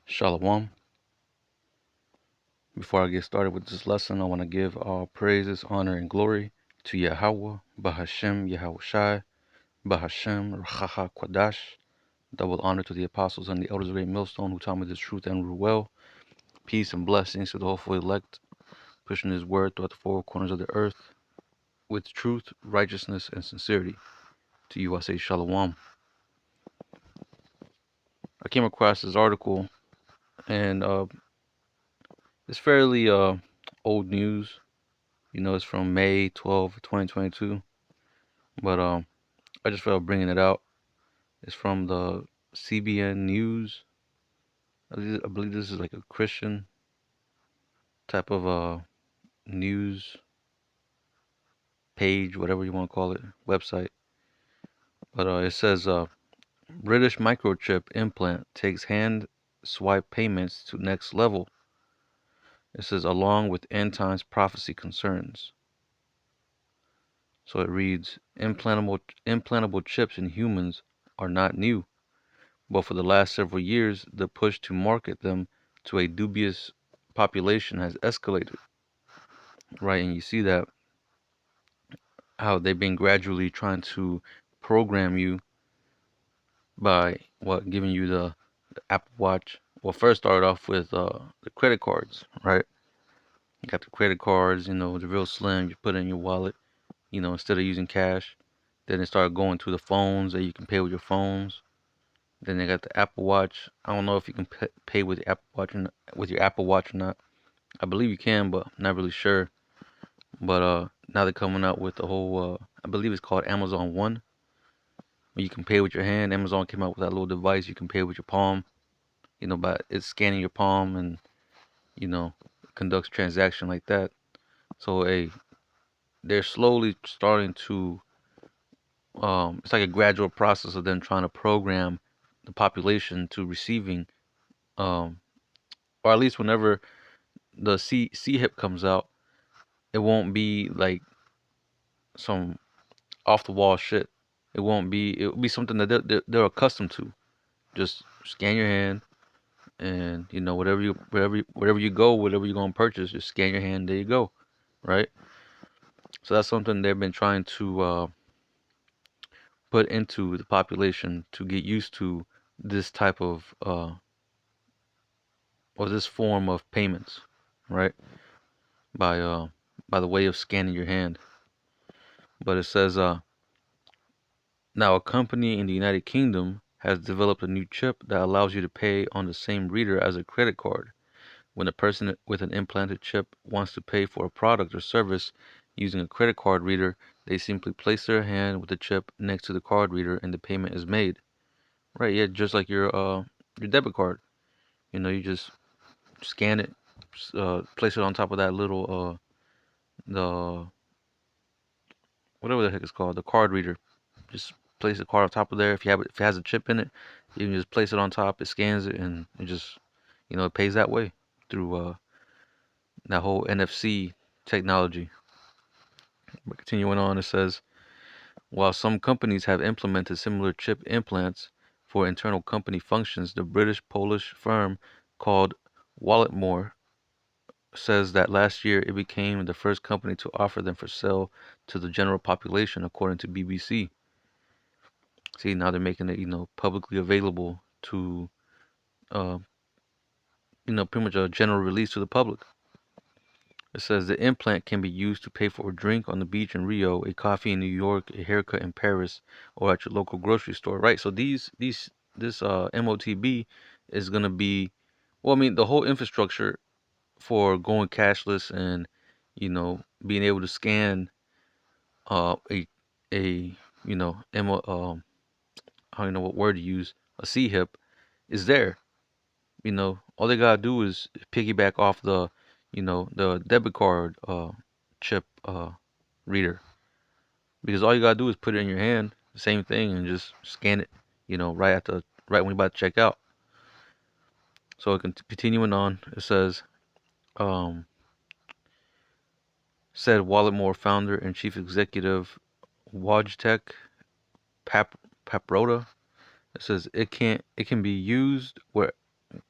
Shalom. Before I get started with this lesson, I want to give all praises, honor, and glory to Yahweh, Bahashem, Yahweh Shai, Bahashem, Rachaha Kwadash. Double honor to the apostles and the elders of Great Millstone who taught me this truth and rule well. Peace and blessings to the hopeful elect, pushing his word throughout the four corners of the earth with truth, righteousness, and sincerity. To you I say Shalom. I came across this article and it's fairly old news. It's from May 12, 2022. But I just felt bringing it out. It's from the CBN News. I believe this is like a Christian type of news page, whatever you want to call it, website. But it says British microchip implant takes hand swipe payments to next level. It says along with end times prophecy concerns. So it reads implantable chips in humans are not new. But for the last several years, the push to market them to a dubious population has escalated, right? And you see that how they've been gradually trying to program you by giving you the Apple Watch. Well, first started off with the credit cards, right? You got the credit cards, they're real slim. You put it in your wallet, instead of using cash. Then it started going to the phones that you can pay with your phones. Then they got the Apple Watch. I don't know if you can pay with the Apple Watch with your Apple Watch or not. I believe you can, but I'm not really sure. But now they're coming out with the whole I believe it's called Amazon One, where you can pay with your hand. Amazon came out with that little device you can pay with your palm, by it's scanning your palm and you know conducts transaction like that. So they're slowly starting to it's like a gradual process of them trying to program the population to receiving um or at least whenever the C hip comes out, it won't be like some off the wall shit. It'll be something that they're accustomed to. Just scan your hand and wherever you go, whatever you're gonna purchase, just scan your hand, there you go. Right? So that's something they've been trying to put into the population to get used to this type of or this form of payments, right? By by the way of scanning your hand. But it says now a company in the United Kingdom has developed a new chip that allows you to pay on the same reader as a credit card. When a person with an implanted chip wants to pay for a product or service using a credit card reader, they simply place their hand with the chip next to the card reader and the payment is made. Right, yeah, just like your debit card. You just scan it, place it on top of that little the whatever the heck it's called, the card reader. Just place the card on top of there. If it has a chip in it, you can just place it on top. It scans it and it just it pays that way through that whole NFC technology. But continuing on, it says, while some companies have implemented similar chip implants for internal company functions, the British-Polish firm called Walletmore says that last year it became the first company to offer them for sale to the general population, according to BBC. See, now they're making it, publicly available to, uh, pretty much a general release to the public. It says the implant can be used to pay for a drink on the beach in Rio, a coffee in New York, a haircut in Paris, or at your local grocery store. Right. So this MOTB is gonna be, well, I mean, the whole infrastructure for going cashless and being able to scan a I don't know what word to use, a C hip is there. All they gotta do is piggyback off the debit card chip reader, because all you gotta do is put it in your hand, the same thing, and just scan it, right when you're about to check out. So continuing on, it says, um, said Walletmore founder and chief executive Wojtek Paprota. It says it can be used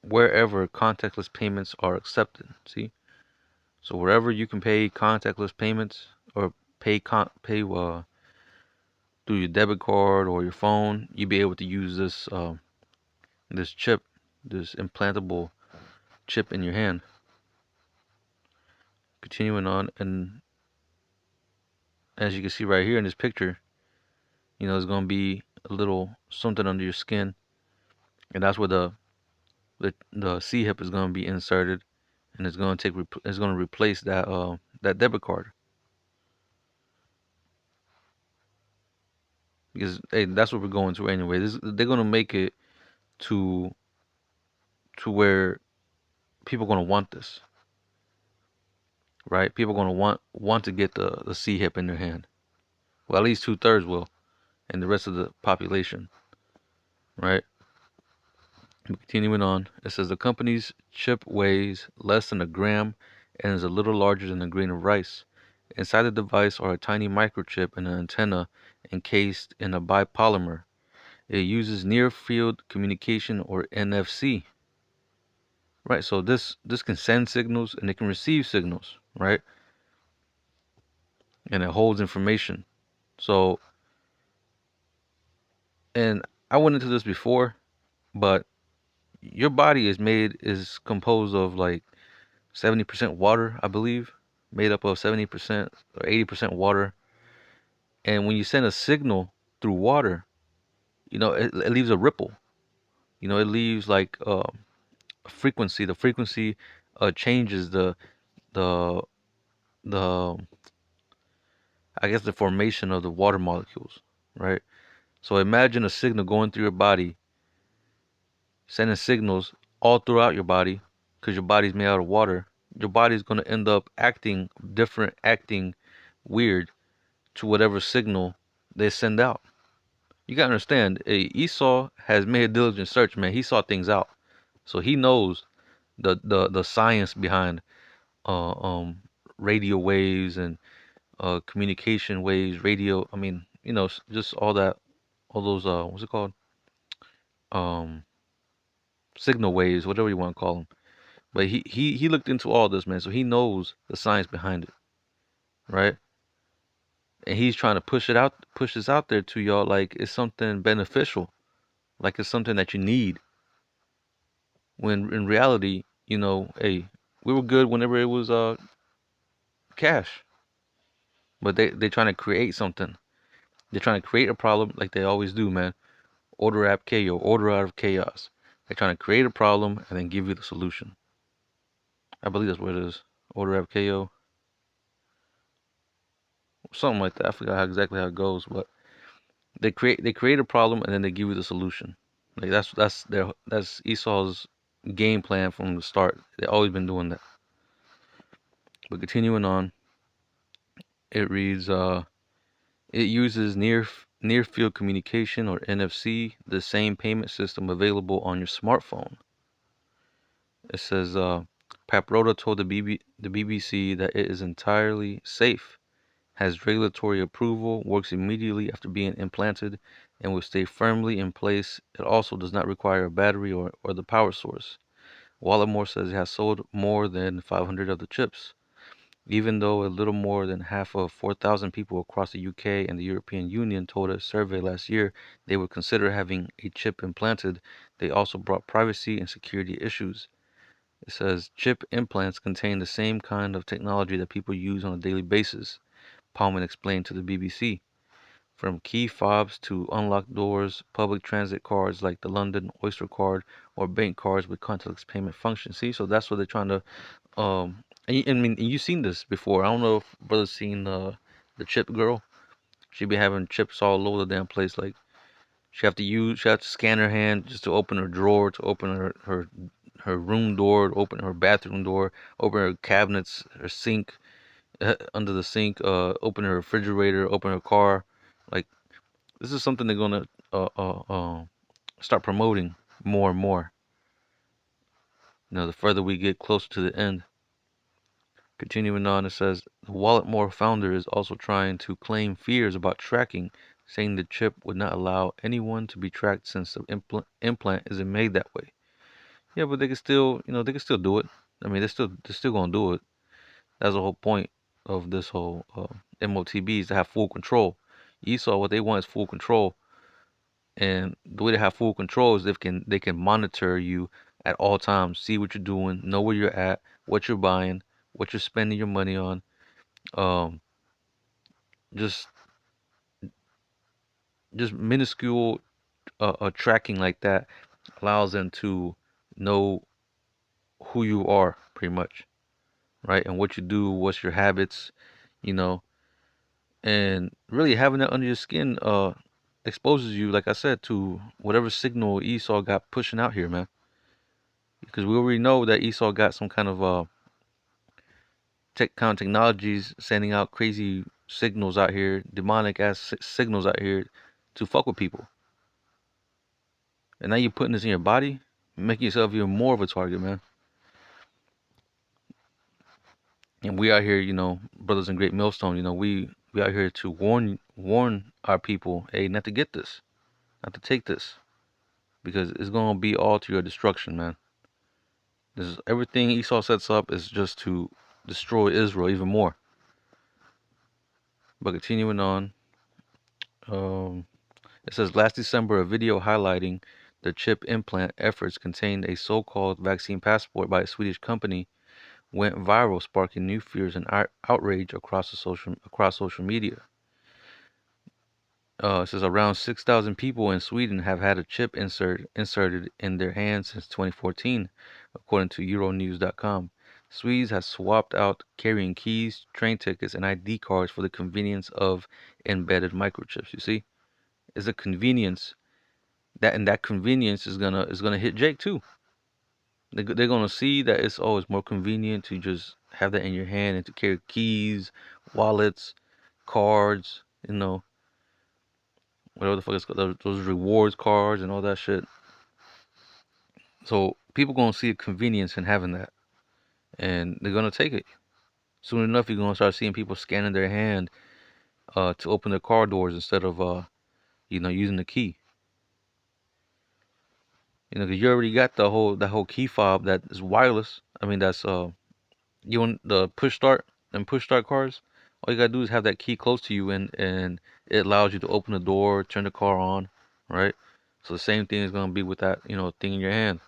wherever contactless payments are accepted. See, so wherever you can pay contactless payments or pay through your debit card or your phone, you be able to use this chip, this implantable chip in your hand. Continuing on, and as you can see right here in this picture, there's gonna be a little something under your skin, and that's where the C hip is gonna be inserted, and it's gonna replace that debit card, because hey, that's what we're going to anyway. They're gonna make it to where people are gonna want this, right? People are gonna want to get the C hip in their hand. Well, at least 2/3 will, and the rest of the population, right? Continuing on, it says the company's chip weighs less than a gram and is a little larger than a grain of rice. Inside the device are a tiny microchip and an antenna encased in a bipolymer. It uses near field communication, or NFC. Right, so this can send signals and it can receive signals, right? And it holds information. So, and I went into this before, but your body is composed of like 70% water, I believe, made up of 70% or 80% water. And when you send a signal through water, it leaves a ripple. It leaves like a frequency. The frequency changes the the I guess the formation of the water molecules, right? So imagine a signal going through your body, sending signals all throughout your body, because your body's made out of water. Your body's going to end up acting different, acting weird to whatever signal they send out. You gotta understand, Esau has made a diligent search, man. He saw things out, so he knows the science behind uh, um, radio waves and communication waves, radio. I mean, just all that, all those what's it called? Um, Signal waves, whatever you want to call them. But he looked into all this, man. So he knows the science behind it, right? And he's trying to push this out there to y'all like it's something beneficial, like it's something that you need. When in reality, hey, we were good whenever it was cash. But they trying to create something. They're trying to create a problem like they always do, man. Order app KO, order out of chaos. They're trying to create a problem and then give you the solution. I believe that's what it is. Order app KO, something like that. I forgot exactly how it goes, but they create a problem and then they give you the solution. Like that's Esau's game plan from the start. They've always been doing that. But continuing on, it reads it uses near field communication, or NFC, the same payment system available on your smartphone. It says Paprota told the BBC that it is entirely safe, has regulatory approval, works immediately after being implanted, and will stay firmly in place. It also does not require a battery or the power source. Wallimore says it has sold more than 500 of the chips, even though a little more than half of 4,000 people across the UK and the European Union told a survey last year they would consider having a chip implanted. They also brought privacy and security issues. It says chip implants contain the same kind of technology that people use on a daily basis, Palman explained to the BBC. From key fobs to unlocked doors, public transit cards like the London Oyster card, or bank cards with contactless payment function. See, so that's what they're trying to. I mean, you've seen this before. I don't know if brother's seen the chip girl. She be having chips all over the damn place. Like she have to scan her hand just to open her drawer, to open her room door, to open her bathroom door, open her cabinets, her sink, under the sink, open her refrigerator, open her car. Like this is something they're gonna start promoting more and more. The further we get closer to the end. Continuing on, it says the Walletmore founder is also trying to claim fears about tracking, saying the chip would not allow anyone to be tracked since the implant isn't made that way. Yeah, but they can still, they can still do it. I mean, they're still gonna do it. That's the whole point of this whole MOTB is to have full control. Esau, what they want is full control, and the way to have full control is they can monitor you at all times, see what you're doing, know where you're at, what you're buying, what you're spending your money on. Um, just minuscule tracking like that allows them to know who you are pretty much, right? And what you do, what's your habits, you know, and really having that under your skin exposes you, like I said, to whatever signal Esau got pushing out here, man. Because we already know that Esau got some kind of technologies sending out crazy signals out here, demonic ass signals out here to fuck with people. And now you're putting this in your body, making yourself even more of a target, man. And we out here, brothers in Great Millstone, we out here to warn our people, hey, not to get this, not to take this, because it's gonna be all to your destruction, man. This is everything Esau sets up is just to destroy Israel even more. But continuing on, um, it says last December, a video highlighting the chip implant efforts contained a so-called vaccine passport by a Swedish company went viral, sparking new fears and outrage across social media. It says around 6,000 people in Sweden have had a chip inserted in their hands since 2014, according to Euronews.com. Swedes have swapped out carrying keys, train tickets, and ID cards for the convenience of embedded microchips. You see, it's a convenience and that convenience is gonna hit Jake too. They're gonna see that it's always more convenient to just have that in your hand and to carry keys, wallets, cards, whatever the fuck it's called, those rewards cards and all that shit. So people gonna see a convenience in having that, and they're gonna take it. Soon enough, you're gonna start seeing people scanning their hand to open their car doors instead of using the key. 'Cause you already got the whole key fob that is wireless. I mean, that's you want the push start cars. All you gotta do is have that key close to you, and it allows you to open the door, turn the car on, right? So the same thing is gonna be with that thing in your hand.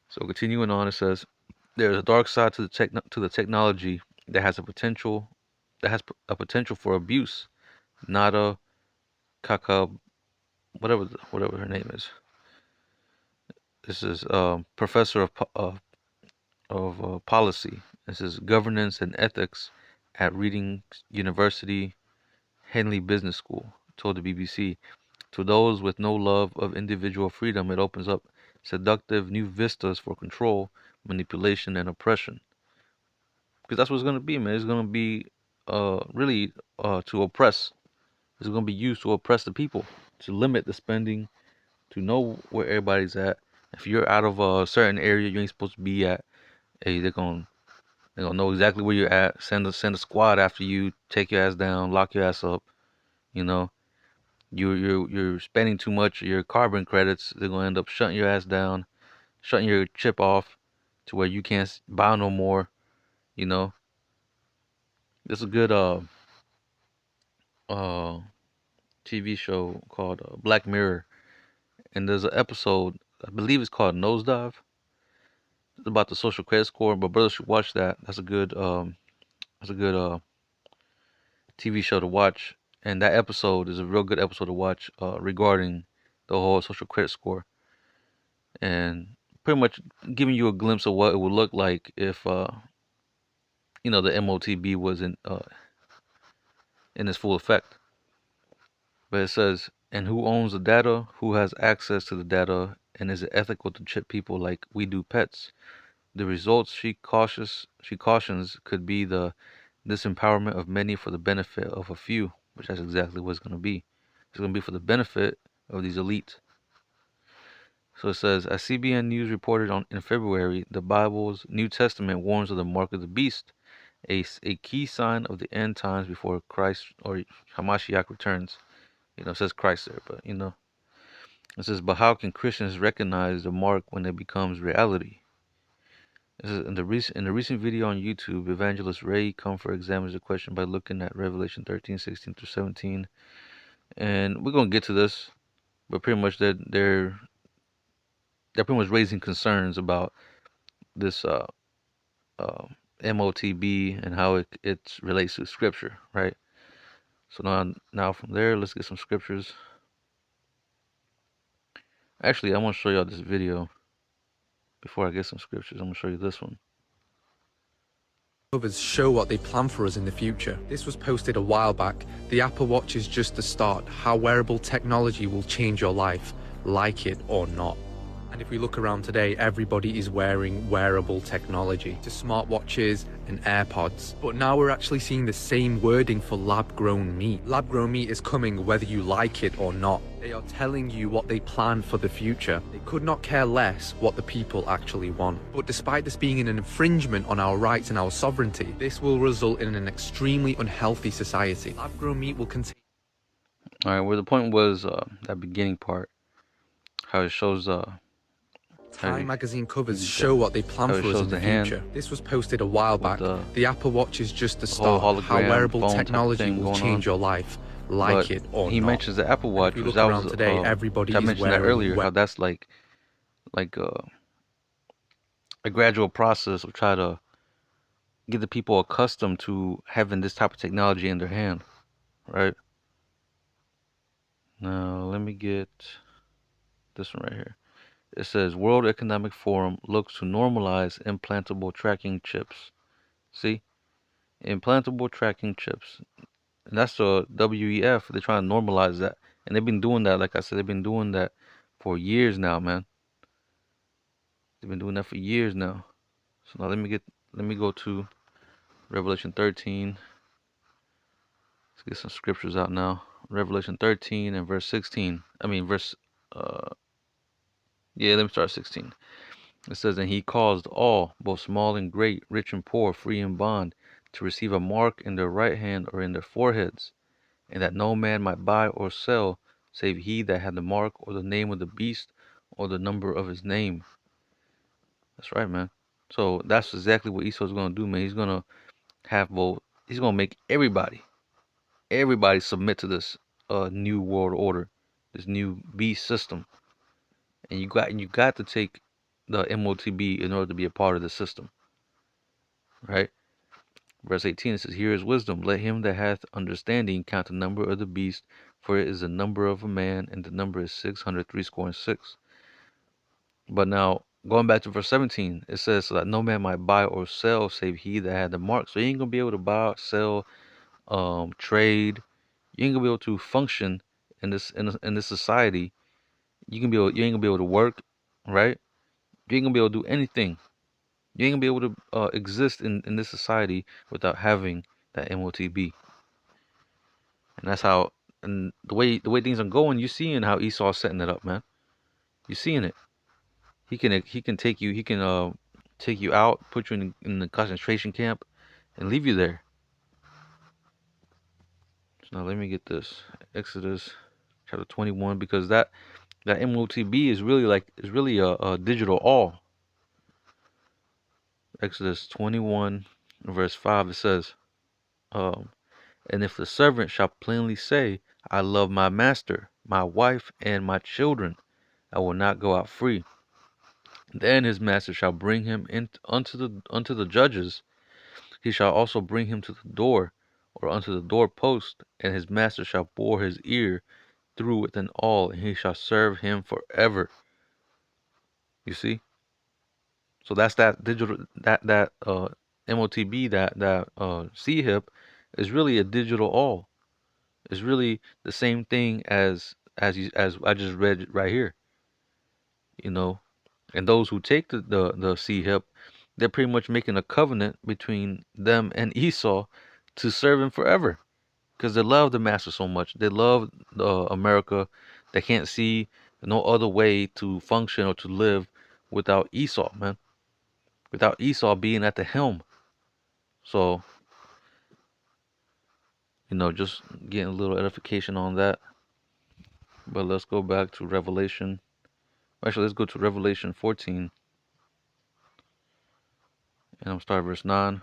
So continuing on, it says there's a dark side to the technology that has a potential for abuse. Nada Kaka, whatever her name is. This is professor of policy. This is governance and ethics at Reading University Henley Business School. Told the BBC, to those with no love of individual freedom, it opens up seductive new vistas for control, manipulation, and oppression. Because that's what it's gonna be, man. It's gonna be really to oppress. It's gonna be used to oppress the people, to limit the spending, to know where everybody's at. If you're out of a certain area you ain't supposed to be at, hey, they're gonna know exactly where you're at. Send a squad after you, take your ass down, lock your ass up. You know, you're spending too much of your carbon credits. They're gonna end up shutting your ass down, shutting your chip off, to where you can't buy no more. You know, there's a good uh TV show called Black Mirror, and there's an episode, I believe it's called Nosedive. It's about the social credit score, but brothers should watch that. That's a good TV show to watch, and that episode is a real good episode to watch regarding the whole social credit score, and pretty much giving you a glimpse of what it would look like if the MOTB was in its full effect. But it says, and who owns the data? Who has access to the data? And is it ethical to chip people like we do pets? The results, she cautions, could be the disempowerment of many for the benefit of a few, which that's exactly what it's going to be. It's going to be for the benefit of these elites. So it says, as CBN News reported in February, the Bible's New Testament warns of the mark of the beast, a key sign of the end times before Christ or Hamashiach returns. It says Christ there, but It says, but how can Christians recognize the mark when it becomes reality? This is in the recent video on YouTube, Evangelist Ray Comfort examines the question by looking at Revelation 13:16 through 17. And we're gonna get to this, but pretty much they're pretty much raising concerns about this uh, Motb and how it relates to scripture, right? So now from there, let's get some scriptures. Actually, I want to show y'all this video before I get some scriptures. I'm gonna show you this one. Others show what they plan for us in the future. This was posted a while back. The Apple Watch is just the start. How wearable technology will change your life, like it or not. And if we look around today, everybody is wearing wearable technology, to smartwatches and AirPods. But now we're actually seeing the same wording for lab-grown meat. Lab-grown meat is coming whether you like it or not. They are telling you what they plan for the future. They could not care less what the people actually want. But despite this being an infringement on our rights and our sovereignty, this will result in an extremely unhealthy society. Lab-grown meat will contain... All right, where the point was that beginning part, how it shows Time magazine covers show what they plan for us in the future. This was posted a while back. The Apple Watch is just the start. How wearable technology will change your life, like it or not. He mentions the Apple Watch, which that was today, everybody I mentioned that earlier. How that's like a gradual process of try to get the people accustomed to having this type of technology in their hand, right? Now let me get this one right here. It says World Economic Forum looks to normalize implantable tracking chips. See? Implantable tracking chips. And that's the WEF. They're trying to normalize that. And they've been doing that, like I said, they've been doing that for years now, man. They've been doing that for years now. So now let me go to Revelation 13. Let's get some scriptures out now. Revelation 13 and verse 16. Let me start 16. It says, and he caused all, both small and great, rich and poor, free and bond, to receive a mark in their right hand or in their foreheads, and that no man might buy or sell, save he that had the mark or the name of the beast or the number of his name. That's right, man. So that's exactly what Esau's going to do, man. He's going to he's going to make everybody submit to this new world order, this new beast system. And you got to take the Motb in order to be a part of the system, right? Verse 18, it says, here is wisdom. Let him that hath understanding count the number of the beast, for it is the number of a man, and the number is 666. But now, going back to verse 17, it says, so that no man might buy or sell, save he that had the mark. So you ain't going to be able to buy, sell, trade. You ain't going to be able to function in this society. You ain't going to be able to work, right? You ain't going to be able to do anything. You ain't gonna be able to exist in this society without having that Motb. And that's how, and the way things are going, you seeing how Esau's setting it up, man. You seeing it. He can take you, take you out, put you in the concentration camp, and leave you there. So now let me get this Exodus chapter 21, because that Motb is really a digital all. Exodus 21 verse 5, it says, and if the servant shall plainly say, I love my master, my wife, and my children, I will not go out free. Then his master shall bring him in unto the judges. He shall also bring him to the door, or unto the doorpost, and his master shall bore his ear through with an awl, and he shall serve him forever. You see? So that's that digital Motb, that C-hip is really a digital awl. It's really the same thing as I just read right here, you know. And those who take the C-hip, they're pretty much making a covenant between them and Esau to serve him forever, because they love the master so much. They love America. They can't see no other way to function or to live without Esau, man. Without Esau being at the helm. So, just getting a little edification on that. But let's go back to Revelation. Actually, let's go to Revelation 14, and I'm starting verse 9.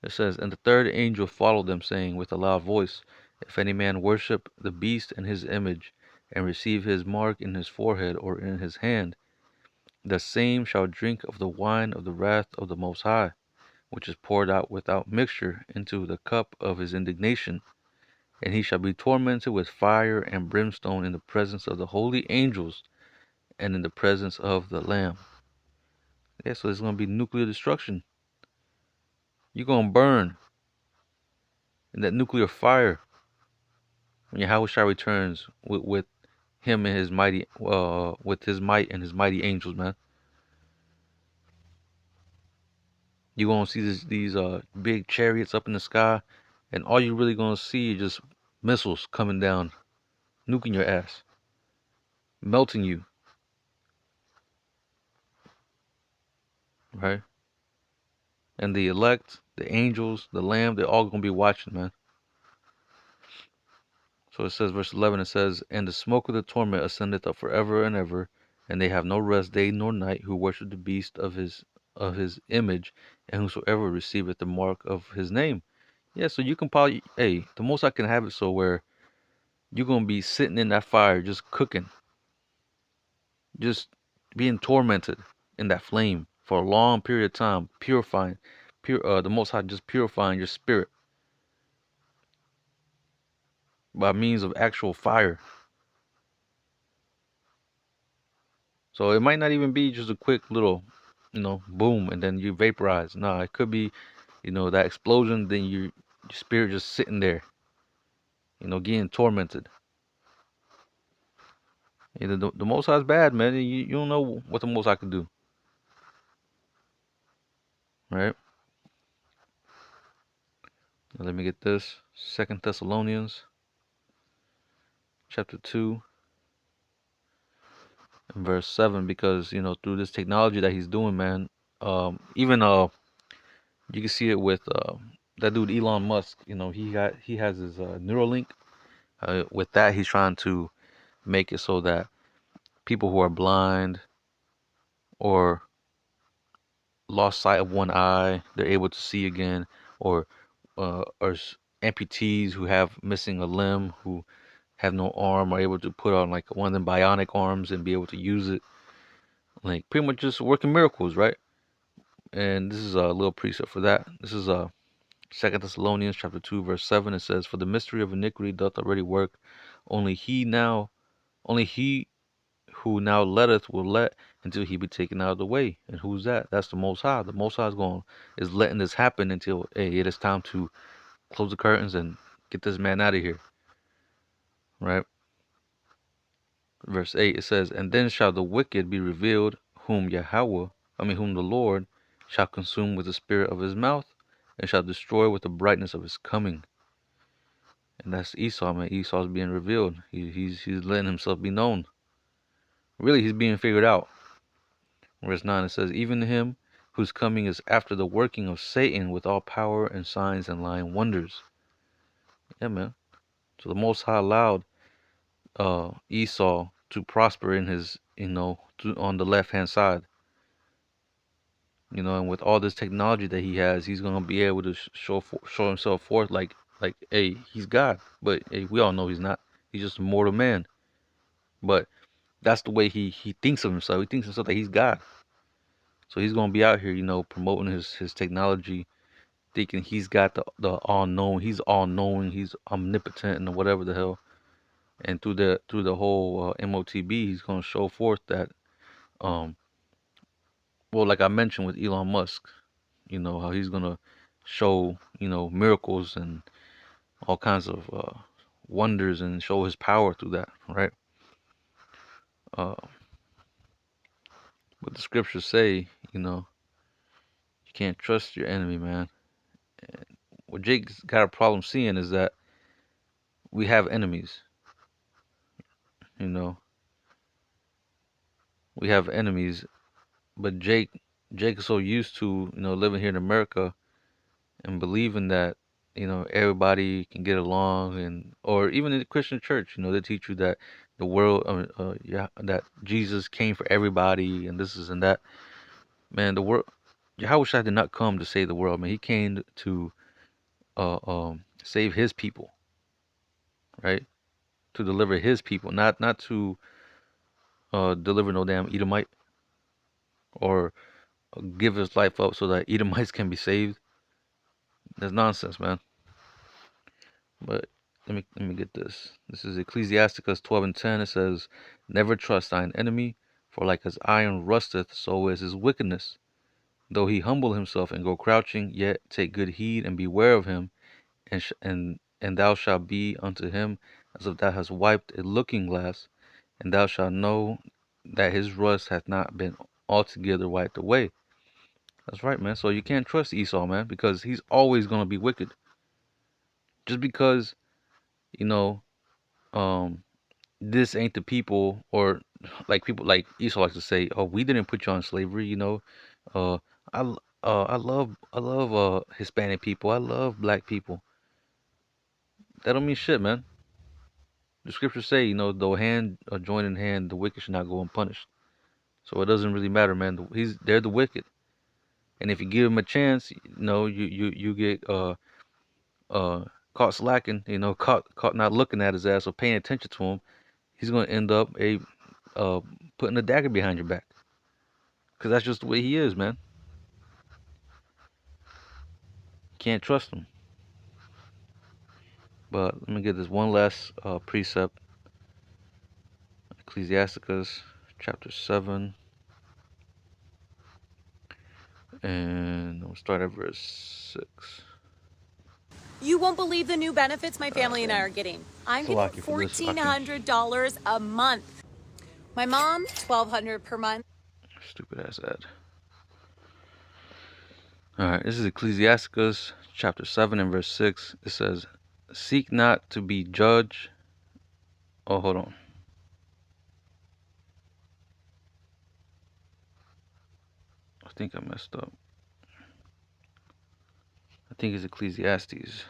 It says, "And the third angel followed them, saying with a loud voice, If any man worship the beast and his image, and receive his mark in his forehead or in his hand, the same shall drink of the wine of the wrath of the Most High, which is poured out without mixture into the cup of his indignation. And he shall be tormented with fire and brimstone in the presence of the holy angels and in the presence of the Lamb." Yeah, so there's going to be nuclear destruction. You're going to burn in that nuclear fire when Yahushua returns with him and his mighty, with his might and his mighty angels, man. You're going to see these big chariots up in the sky, and all you're really going to see is just missiles coming down, nuking your ass, melting you, right? And the elect, the angels, the Lamb, they're all going to be watching, man. So it says, verse 11, it says, "And the smoke of the torment ascendeth up forever and ever, and they have no rest day nor night, who worship the beast of his image, and whosoever receiveth the mark of his name." Yeah, so you can probably, hey, the most I can have it so where you're gonna be sitting in that fire, just cooking, just being tormented in that flame for a long period of time, purifying, the Most High just purifying your spirit by means of actual fire. So it might not even be just a quick little, boom, and then you vaporize. No, it could be, that explosion. Then your spirit just sitting there, getting tormented. The Most High is bad, man. You don't know what the Most High can do, right? Now let me get this. 2 Thessalonians chapter 2 and verse 7, because through this technology that he's doing, man, even you can see it with that dude Elon Musk. He has his Neuralink. With that, he's trying to make it so that people who are blind or lost sight of one eye, they're able to see again, or amputees who have missing a limb, who have no arm, are able to put on like one of them bionic arms and be able to use it, like pretty much just working miracles, right? And this is a little precept for that. This is 2 Thessalonians chapter 2 verse 7. It says, "For the mystery of iniquity doth already work, only he who now letteth will let until he be taken out of the way." And who's that? That's the Most High. The Most High is letting this happen until, hey, it is time to close the curtains and get this man out of here, right? Verse 8, it says, "And then shall the wicked be revealed, whom the Lord shall consume with the spirit of his mouth, and shall destroy with the brightness of his coming." And that's Esau, man. Esau's being revealed. He's letting himself be known. Really, he's being figured out. Verse 9, it says, "Even him whose coming is after the working of Satan with all power and signs and lying wonders." Yeah, man. So the Most High allowed Esau to prosper in his, on the left hand side. And with all this technology that he has, he's gonna be able to show himself forth like, hey, he's God. But hey, we all know he's not. He's just a mortal man. But that's the way he thinks of himself. He thinks of himself that he's God. So he's gonna be out here, promoting his technology, thinking he's got the all knowing, he's omnipotent and whatever the hell. And through the whole Motb, he's gonna show forth that, um, well, like I mentioned with Elon Musk, how he's gonna show miracles and all kinds of wonders and show his power through that, right? Uh, but the scriptures say, you can't trust your enemy, man. And what Jake's got a problem seeing is that we have enemies. You know, we have enemies, but Jake is so used to living here in America and believing that everybody can get along, and or even in the Christian church, they teach you that the world, yeah, that Jesus came for everybody, and this is and that. Man, the world, Yahweh Shai did not come to save the world, man. He came to save His people, right? To deliver His people, not to deliver no damn Edomite, or give His life up so that Edomites can be saved. That's nonsense, man. But let me get this. This is Ecclesiasticus 12:10. It says, "Never trust thine enemy, for like as iron rusteth, so is his wickedness. Though he humble himself and go crouching, yet take good heed and beware of him, and thou shalt be unto him as if thou hast wiped a looking glass, and thou shalt know that his rust hath not been altogether wiped away." That's right, man. So you can't trust Esau, man, because he's always gonna be wicked. Just because, you know, um this ain't the people, or like people like Esau likes to say, "Oh, we didn't put you on slavery." Uh, I love Hispanic people. I love black people. That don't mean shit, man. The scriptures say, though hand join in hand, the wicked should not go unpunished. So it doesn't really matter, man. They're the wicked, and if you give them a chance, you get uh caught slacking, caught not looking at his ass or paying attention to him. He's gonna end up uh putting a dagger behind your back. Because that's just the way he is, man. Can't trust him. But let me get this one last precept. Ecclesiasticus chapter 7. And we'll start at verse 6. You won't believe the new benefits my family and I are getting. I'm getting $1,400 a month. My mom, $1,200 per month. Stupid ass ad. Alright, this is Ecclesiasticus chapter 7 and verse 6. It says, "Seek not to be judged." Oh, hold on. I think I messed up. I think it's Ecclesiastes.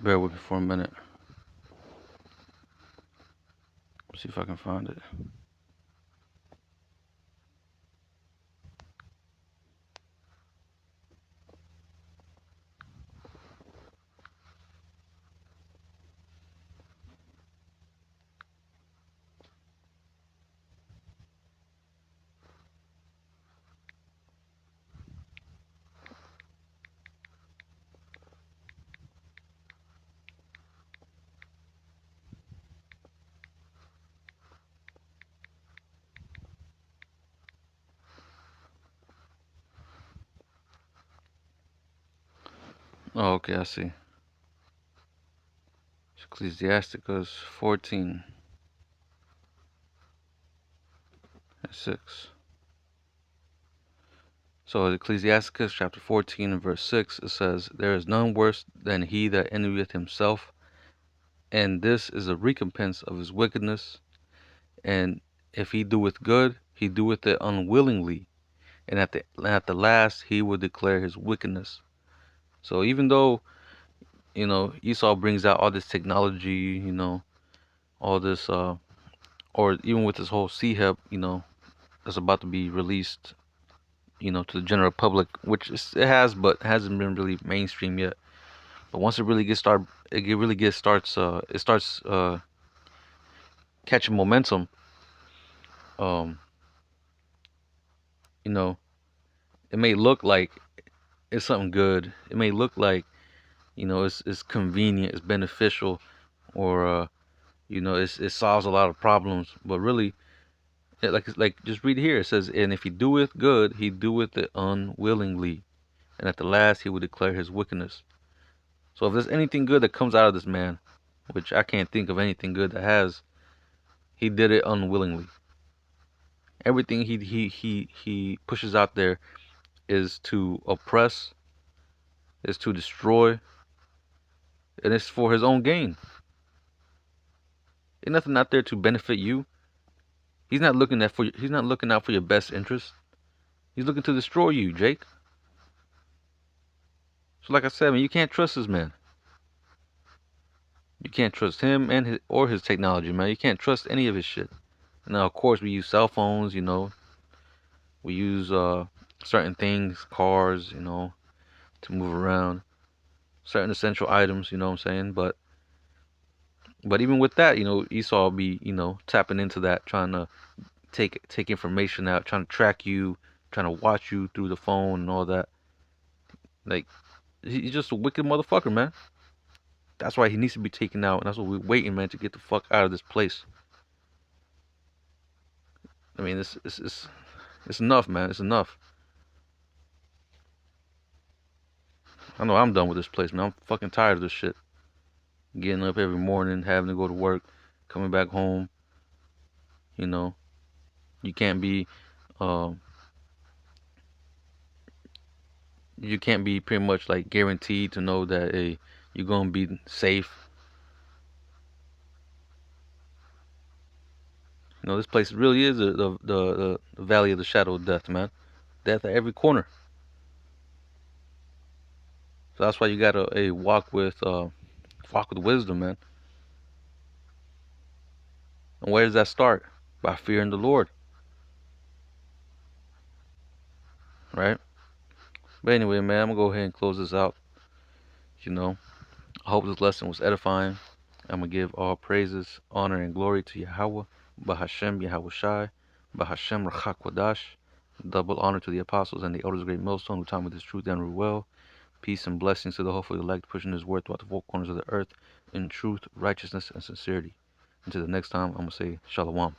Bear with me for a minute. See if I can find it. Oh, okay, I see. It's Ecclesiasticus 14 and 6. So Ecclesiasticus chapter 14 and verse 6, it says, "There is none worse than he that envieth himself, and this is a recompense of his wickedness. And if he doeth good, he doeth it unwillingly, and at the last he will declare his wickedness." So even though, Esau brings out all this technology, all this, or even with this whole C-Hub, that's about to be released, to the general public, which it has, but hasn't been really mainstream yet. But once it really starts catching momentum. Um, you know, it may look like it's something good. It may look like, it's convenient, it's beneficial, or it solves a lot of problems. But really, like just read here. It says, "And if he doeth good, he doeth it unwillingly, and at the last he will declare his wickedness." So if there's anything good that comes out of this man, which I can't think of anything good that has, he did it unwillingly. Everything he pushes out there is to oppress, is to destroy, and it's for his own gain. Ain't nothing out there to benefit you. He's not looking out for your best interest. He's looking to destroy you, Jake. So like I said, man, you can't trust this man. You can't trust him and his technology, man. You can't trust any of his shit. Now, of course, we use cell phones, We use certain things, cars, to move around. Certain essential items, you know what I'm saying? But even with that, Esau will be, tapping into that, trying to take information out, trying to track you, trying to watch you through the phone and all that. Like, he's just a wicked motherfucker, man. That's why he needs to be taken out, and that's what we're waiting, man, to get the fuck out of this place. I mean, it's enough, man. It's enough. I know I'm done with this place, man. I'm fucking tired of this shit. Getting up every morning, having to go to work, coming back home. You can't be, um, you can't be pretty much like guaranteed to know that you're gonna be safe. This place really is the valley of the shadow of death, man. Death at every corner. So that's why you gotta walk with wisdom, man. And where does that start? By fearing the Lord, right? But anyway, man, I'm gonna go ahead and close this out. I hope this lesson was edifying. I'm gonna give all praises, honor, and glory to Yahweh, Bahashem Yahweh Shai, Bahashem Rachak Wadash. Double honor to the apostles and the elders of Great Millstone who taught me this truth and rule well. Peace and blessings to the hopefully elect, pushing his word throughout the four corners of the earth in truth, righteousness, and sincerity. Until the next time, I'm gonna say Shalom.